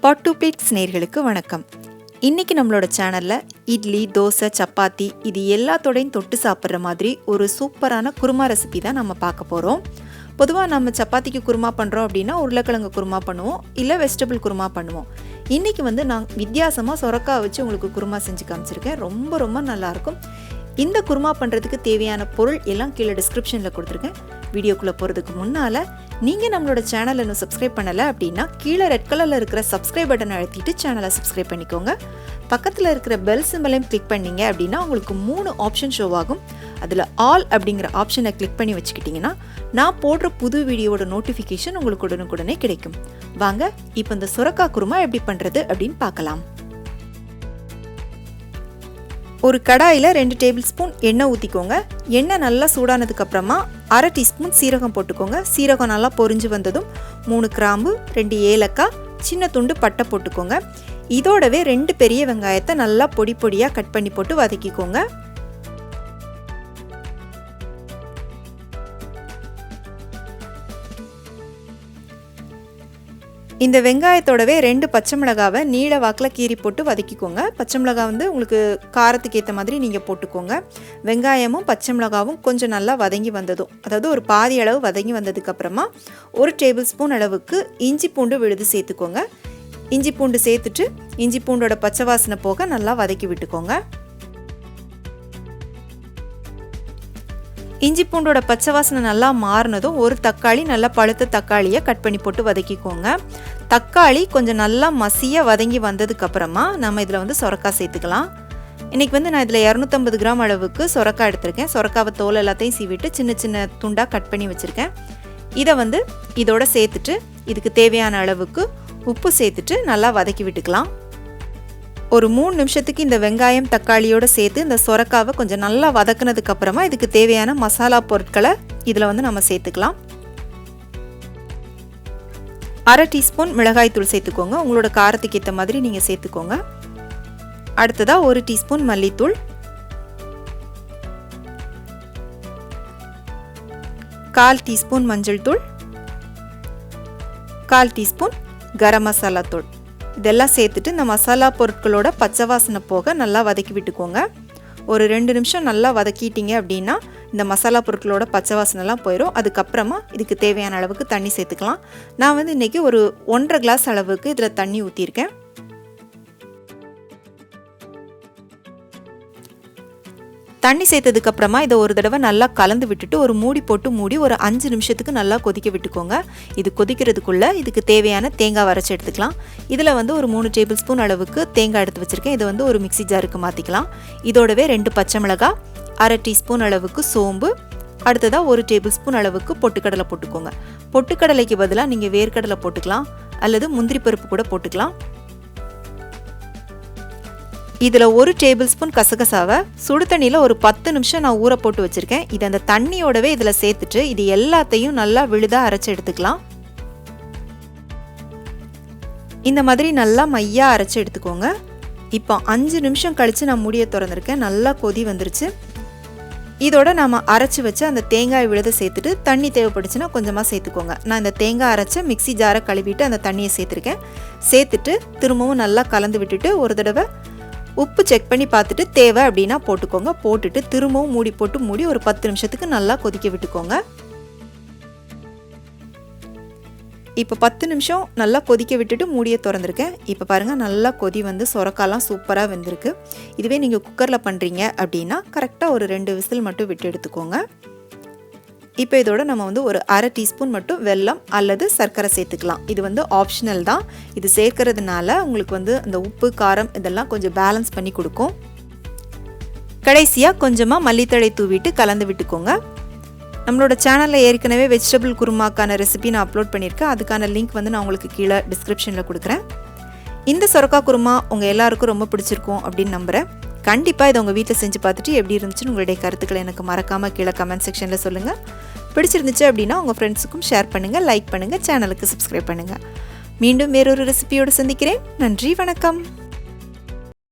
Pot to plates நேயர்களுக்கு வணக்கம். இன்றைக்கி நம்மளோட சேனலில் இட்லி, தோசை, சப்பாத்தி இது எல்லாத்தோடையும் தொட்டு சாப்பிட்ற மாதிரி ஒரு சூப்பரான குருமா ரெசிபி தான் நம்ம பார்க்க போகிறோம். பொதுவாக நம்ம சப்பாத்திக்கு குருமா பண்ணுறோம் அப்படின்னா உருளைக்கிழங்கு குருமா பண்ணுவோம், இல்லை வெஜிடபிள் குருமா பண்ணுவோம். இன்றைக்கி நான் வித்தியாசமாக சொரக்காய் வச்சு உங்களுக்கு குருமா செஞ்சு காமிச்சிருக்கேன். ரொம்ப நல்லாயிருக்கும். இந்த குருமா பண்ணுறதுக்கு தேவையான பொருள் எல்லாம் கீழே டிஸ்கிரிப்ஷனில் கொடுத்துருக்கேன். வீடியோக்குள்ளே போகிறதுக்கு முன்னால் நீங்கள் நம்மளோட சேனலை இன்னும் சப்ஸ்கிரைப் பண்ணலை அப்படின்னா கீழே ரெட் கலரில் இருக்கிற சப்ஸ்கிரைப் பட்டனை அழுத்திட்டு சேனலை சப்ஸ்கிரைப் பண்ணிக்கோங்க. பக்கத்தில் இருக்கிற பெல் சிம்பலையும் கிளிக் பண்ணிங்க அப்படின்னா உங்களுக்கு 3 ஆப்ஷன் ஷோ ஆகும். அதில் ஆல் அப்படிங்கிற ஆப்ஷனை கிளிக் பண்ணி வச்சுக்கிட்டிங்கன்னா நான் போடுற புது வீடியோவோட நோட்டிஃபிகேஷன் உங்களுக்கு உடனுக்குடனே கிடைக்கும். வாங்க இப்போ இந்த சுரக்காய் குருமா எப்படி பண்ணுறது அப்படின்னு பார்க்கலாம். ஒரு கடாயில் 2 டேபிள் ஸ்பூன் எண்ணெய் ஊற்றிக்கோங்க. எண்ணெய் நல்லா சூடானதுக்கப்புறமா 1/2 டீஸ்பூன் சீரகம் போட்டுக்கோங்க. சீரகம் நல்லா பொரிஞ்சு வந்ததும் 3 கிராம்பு, 2 ஏலக்காய், சின்ன துண்டு பட்டை போட்டுக்கோங்க. இதோடவே 2 பெரிய வெங்காயத்தை நல்லா பொடியாக கட் பண்ணி போட்டு வதக்கிக்கோங்க. இந்த வெங்காயத்தோடவே 2 பச்சை மிளகாவை நீல வாக்கில் கீறி போட்டு வதக்கிக்கோங்க. பச்சை மிளகாய் காரத்துக்கு ஏற்ற மாதிரி நீங்கள் போட்டுக்கோங்க. வெங்காயமும் பச்சை மிளகாவும் கொஞ்சம் நல்லா வதங்கி வந்ததும், அதாவது ஒரு பாதி அளவு வதங்கி வந்ததுக்கப்புறமா 1 டேபிள் ஸ்பூன் அளவுக்கு இஞ்சி பூண்டு விழுது சேர்த்துக்கோங்க. இஞ்சி பூண்டு சேர்த்துட்டு இஞ்சி பூண்டோட பச்சை வாசனை போக நல்லா வதக்கி விட்டுக்கோங்க. இஞ்சி பூண்டோட பச்சை வாசனை நல்லா மாறினதும் 1 தக்காளி, நல்லா பழுத்த தக்காளியை கட் பண்ணி போட்டு வதக்கிக்கோங்க. தக்காளி கொஞ்சம் நல்லா மசியாக வதங்கி வந்ததுக்கப்புறமா நம்ம இதில் சொரக்காய் சேர்த்துக்கலாம். இன்றைக்கி நான் இதில் 250 கிராம் அளவுக்கு சொரக்காய் எடுத்திருக்கேன். சொரக்காவை தோல் எல்லாத்தையும் சீவிட்டு சின்ன துண்டாக கட் பண்ணி வச்சுருக்கேன். இதை இதோட சேர்த்துட்டு இதுக்கு தேவையான அளவுக்கு உப்பு சேர்த்துட்டு நல்லா வதக்கி விட்டுக்கலாம். ஒரு 3 நிமிஷத்துக்கு இந்த வெங்காயம் தக்காளியோடு சேர்த்து இந்த சொரக்காவை கொஞ்சம் நல்லா வதக்குனதுக்கப்புறமா இதுக்கு தேவையான மசாலா பொருட்களை இதில் நம்ம சேர்த்துக்கலாம். 1/2 டீஸ்பூன் மிளகாய் தூள் சேர்த்துக்கோங்க. உங்களோட காரத்துக்கு ஏற்ற மாதிரி நீங்கள் சேர்த்துக்கோங்க. அடுத்ததாக 1 டீஸ்பூன் மல்லித்தூள், 1/4 டீஸ்பூன் மஞ்சள் தூள், 1/4 டீஸ்பூன் கரம் மசாலா தூள். இதெல்லாம் சேர்த்துட்டு இந்த மசாலா பொருட்களோட பச்சை வாசனை போக நல்லா வதக்கி விட்டுக்கோங்க. ஒரு 2 நிமிஷம் நல்லா வதக்கிட்டீங்க அப்படின்னா இந்த மசாலா பொருட்களோட பச்சை வாசனைலாம் போயிடும். அதுக்கப்புறமா இதுக்கு தேவையான அளவுக்கு தண்ணி சேர்த்துக்கலாம். நான் இன்றைக்கி ஒரு 1.5 கிளாஸ் அளவுக்கு இதில் தண்ணி ஊற்றிருக்கேன். தண்ணி சேர்த்ததுக்கப்புறமா இதை ஒரு தடவை நல்லா கலந்து விட்டுட்டு ஒரு மூடி போட்டு மூடி ஒரு 5 நிமிஷத்துக்கு நல்லா கொதிக்க விட்டுக்கோங்க. இது கொதிக்கிறதுக்குள்ளே இதுக்கு தேவையான தேங்காய் வரைச்சி எடுத்துக்கலாம். இதில் ஒரு 3 டேபிள் ஸ்பூன் அளவுக்கு தேங்காய் எடுத்து வச்சுருக்கேன். இதை ஒரு மிக்ஸி ஜாருக்கு மாற்றிக்கலாம். இதோடவே 2 பச்சை மிளகாய், 1/2 டீஸ்பூன் அளவுக்கு சோம்பு, அடுத்ததாக 1 டேபிள் ஸ்பூன் அளவுக்கு பொட்டுக்கடலை போட்டுக்கோங்க. பொட்டுக்கடலைக்கு பதிலாக நீங்கள் வேர்க்கடலை போட்டுக்கலாம் அல்லது முந்திரி பருப்பு கூட போட்டுக்கலாம். இதில் 1 டேபிள் ஸ்பூன் கசகசாவை சுடு தண்ணியில் ஒரு 10 நிமிஷம் நான் ஊற போட்டு வச்சுருக்கேன். இது அந்த தண்ணியோடவே இதில் சேர்த்துட்டு இது எல்லாத்தையும் நல்லா விழுதாக அரைச்சி எடுத்துக்கலாம். இந்த மாதிரி நல்லா மையாக அரைச்சி எடுத்துக்கோங்க. இப்போ 5 நிமிஷம் கழித்து நான் மூடியை திறந்துருக்கேன். நல்லா கொதி வந்துருச்சு. இதோட நம்ம அரைச்சி வச்சு அந்த தேங்காய் விழுதை சேர்த்துட்டு தண்ணி தேவைப்படுச்சுன்னா கொஞ்சமாக சேர்த்துக்கோங்க. நான் இந்த தேங்காய் அரைச்ச மிக்ஸி ஜாரை கழுவிட்டு அந்த தண்ணியை சேர்த்துருக்கேன். சேர்த்துட்டு திரும்பவும் நல்லா கலந்து விட்டுட்டு ஒரு தடவை உப்பு செக் பண்ணி பார்த்துட்டு தேவை அப்படின்னா போட்டுக்கோங்க. போட்டுட்டு திரும்பவும் மூடி போட்டு மூடி ஒரு 10 நிமிஷத்துக்கு நல்லா கொதிக்க விட்டுக்கோங்க. இப்போ 10 நிமிஷம் நல்லா கொதிக்க விட்டுட்டு மூடியை திறந்துருக்கேன். இப்போ பாருங்கள் நல்லா கொதி சொரக்காலாம் சூப்பராக வெந்திருக்கு. இதுவே நீங்கள் குக்கரில் பண்ணுறீங்க அப்படின்னா கரெக்டாக ஒரு 2 விசில் மட்டும் விட்டு எடுத்துக்கோங்க. இப்போ இதோட நம்ம ஒரு 1/2 டீஸ்பூன் மட்டும் வெல்லம் அல்லது சர்க்கரை சேர்த்துக்கலாம். இது ஆப்ஷனல் தான். இது சேர்க்கறதுனால உங்களுக்கு அந்த உப்பு காரம் இதெல்லாம் கொஞ்சம் பேலன்ஸ் பண்ணி கொடுக்கும். கடைசியாக கொஞ்சமாக மல்லித்தழை தூவிட்டு கலந்து விட்டுக்கோங்க. நம்மளோட சேனலில் ஏற்கனவே வெஜிடபிள் குருமாக்கான ரெசிபி நான் அப்லோட் பண்ணியிருக்கேன். அதுக்கான லிங்க் நான் உங்களுக்கு கீழே டிஸ்கிரிப்ஷனில் கொடுக்குறேன். இந்த சொரக்காய் குருமா உங்கள் எல்லாருக்கும் ரொம்ப பிடிச்சிருக்கும் அப்படின்னு நம்புகிறேன். கண்டிப்பாக இதை உங்கள் வீட்டில் செஞ்சு பார்த்துட்டு எப்படி இருந்துச்சுன்னு உங்களுடைய கருத்துக்களை எனக்கு மறக்காமல் கீழே கமெண்ட் செக்ஷனில் சொல்லுங்கள். பிடிச்சிருந்துச்சு அப்படின்னா உங்கள் ஃப்ரெண்ட்ஸுக்கும் ஷேர் பண்ணுங்கள், லைக் பண்ணுங்கள், சேனலுக்கு சப்ஸ்கிரைப் பண்ணுங்கள். மீண்டும் வேறொரு ரெசிபியோடு சந்திக்கிறேன். நன்றி, வணக்கம்.